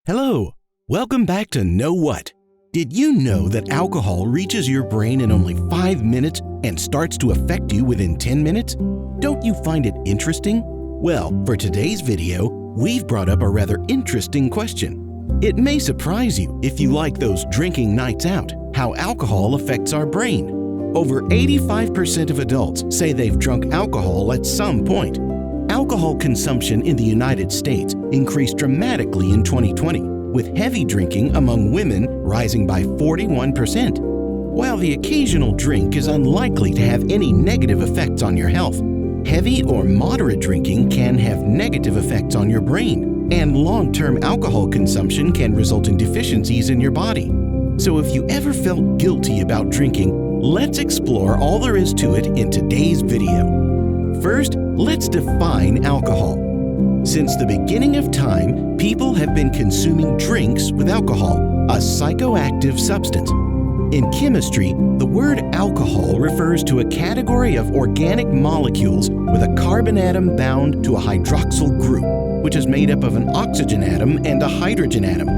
Hello, welcome back to Know What? Did you know that alcohol reaches your brain in only 5 minutes and starts to affect you within 10 minutes? Don't you find it interesting? Well, for today's video, we've brought up a rather interesting question. It may surprise you if you like those drinking nights out, how alcohol affects our brain. Over 85% of adults say they've drunk alcohol at some point. Alcohol consumption in the United States increased dramatically in 2020, with heavy drinking among women rising by 41%. While the occasional drink is unlikely to have any negative effects on your health, heavy or moderate drinking can have negative effects on your brain, and long-term alcohol consumption can result in deficiencies in your body. So if you ever felt guilty about drinking, let's explore all there is to it in today's video. First, let's define alcohol. Since the beginning of time, people have been consuming drinks with alcohol, a psychoactive substance. In chemistry, the word alcohol refers to a category of organic molecules with a carbon atom bound to a hydroxyl group, which is made up of an oxygen atom and a hydrogen atom.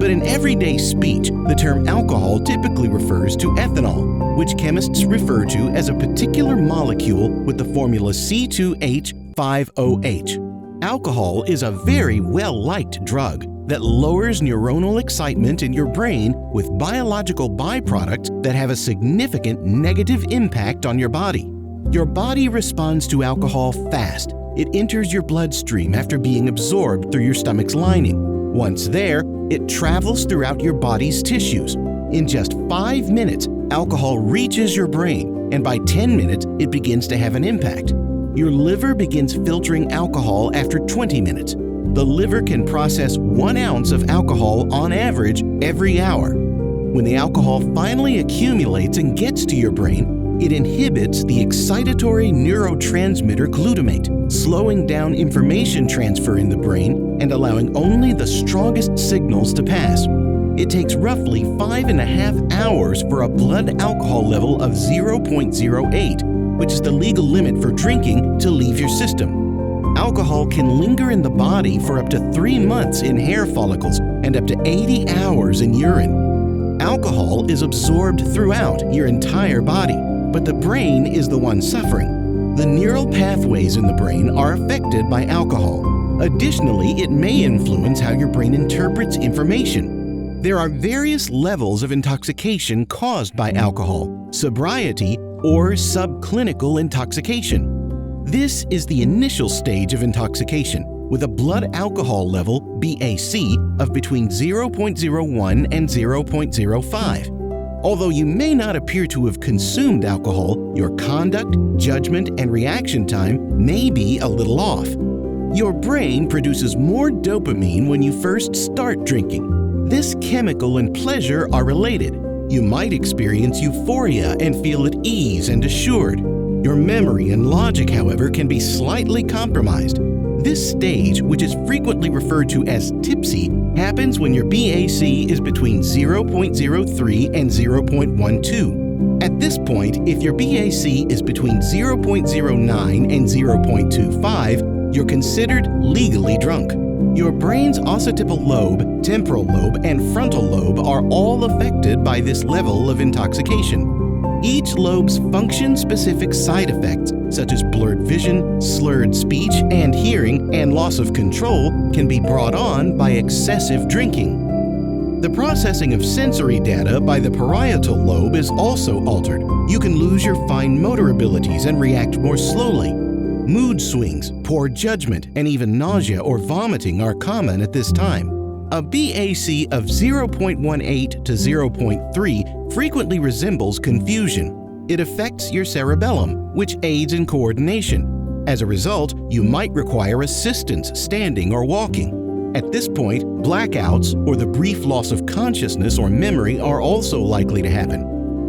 But in everyday speech, the term alcohol typically refers to ethanol, which chemists refer to as a particular molecule with the formula C2H5OH. Alcohol is a very well-liked drug that lowers neuronal excitement in your brain with biological byproducts that have a significant negative impact on your body. Your body responds to alcohol fast. It enters your bloodstream after being absorbed through your stomach's lining. Once there, it travels throughout your body's tissues. In just 5 minutes, alcohol reaches your brain, and by 10 minutes, it begins to have an impact. Your liver begins filtering alcohol after 20 minutes. The liver can process 1 ounce of alcohol on average every hour. When the alcohol finally accumulates and gets to your brain, it inhibits the excitatory neurotransmitter glutamate, slowing down information transfer in the brain and allowing only the strongest signals to pass. It takes roughly 5.5 hours for a blood alcohol level of 0.08, which is the legal limit for drinking, to leave your system. Alcohol can linger in the body for up to 3 months in hair follicles and up to 80 hours in urine. Alcohol is absorbed throughout your entire body, but the brain is the one suffering. The neural pathways in the brain are affected by alcohol. Additionally, it may influence how your brain interprets information. There are various levels of intoxication caused by alcohol: sobriety or subclinical intoxication. This is the initial stage of intoxication, with a blood alcohol level, BAC, of between 0.01 and 0.05. Although you may not appear to have consumed alcohol, your conduct, judgment, and reaction time may be a little off. Your brain produces more dopamine when you first start drinking. This chemical and pleasure are related. You might experience euphoria and feel at ease and assured. Your memory and logic, however, can be slightly compromised. This stage, which is frequently referred to as tipsy, happens when your BAC is between 0.03 and 0.12. At this point, if your BAC is between 0.09 and 0.25, you're considered legally drunk. Your brain's occipital lobe, temporal lobe, and frontal lobe are all affected by this level of intoxication. Each lobe's function-specific side effects, such as blurred vision, slurred speech and hearing, and loss of control, can be brought on by excessive drinking. The processing of sensory data by the parietal lobe is also altered. You can lose your fine motor abilities and react more slowly. Mood swings, poor judgment, and even nausea or vomiting are common at this time. A BAC of 0.18 to 0.3 frequently resembles confusion. It affects your cerebellum, which aids in coordination. As a result, you might require assistance standing or walking. At this point, blackouts or the brief loss of consciousness or memory are also likely to happen.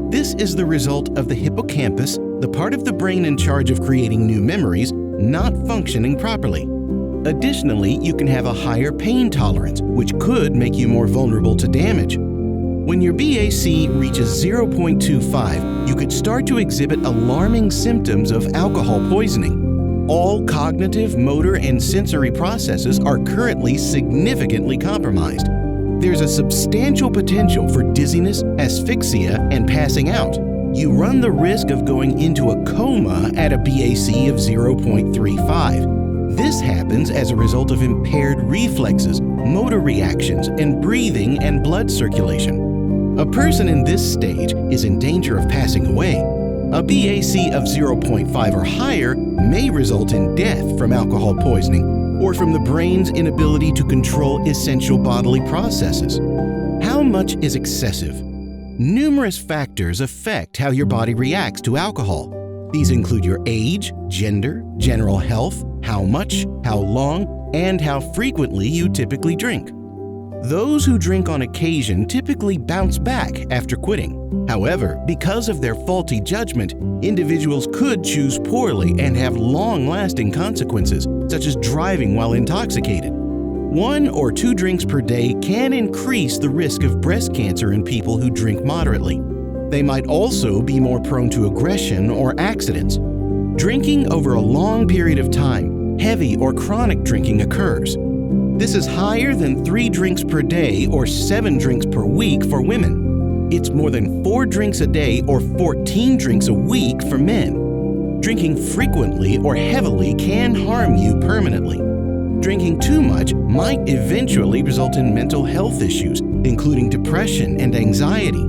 This is the result of the hippocampus, the part of the brain in charge of creating new memories, not functioning properly. Additionally, you can have a higher pain tolerance, which could make you more vulnerable to damage. When your BAC reaches 0.25, you could start to exhibit alarming symptoms of alcohol poisoning. All cognitive, motor, and sensory processes are currently significantly compromised. There's a substantial potential for dizziness, asphyxia, and passing out. You run the risk of going into a coma at a BAC of 0.35. This happens as a result of impaired reflexes, motor reactions, and breathing and blood circulation. A person in this stage is in danger of passing away. A BAC of 0.5 or higher may result in death from alcohol poisoning or from the brain's inability to control essential bodily processes. How much is excessive? Numerous factors affect how your body reacts to alcohol. These include your age, gender, general health, how much, how long, and how frequently you typically drink. Those who drink on occasion typically bounce back after quitting. However, because of their faulty judgment, individuals could choose poorly and have long-lasting consequences, such as driving while intoxicated. 1 or 2 drinks per day can increase the risk of breast cancer in people who drink moderately. They might also be more prone to aggression or accidents. Drinking over a long period of time, heavy or chronic drinking occurs. This is higher than 3 drinks per day or 7 drinks per week for women. It's more than 4 drinks a day or 14 drinks a week for men. Drinking frequently or heavily can harm you permanently. Drinking too much might eventually result in mental health issues, including depression and anxiety.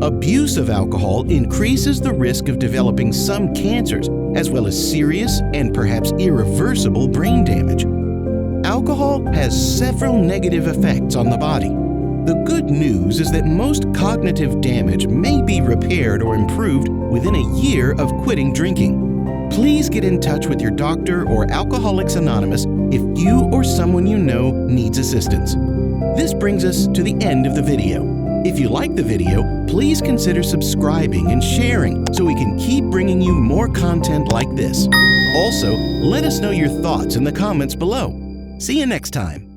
Abuse of alcohol increases the risk of developing some cancers, as well as serious and perhaps irreversible brain damage. Alcohol has several negative effects on the body. The good news is that most cognitive damage may be repaired or improved within a year of quitting drinking. Please get in touch with your doctor or Alcoholics Anonymous if you or someone you know needs assistance. This brings us to the end of the video. If you like the video, please consider subscribing and sharing so we can keep bringing you more content like this. Also, let us know your thoughts in the comments below. See you next time.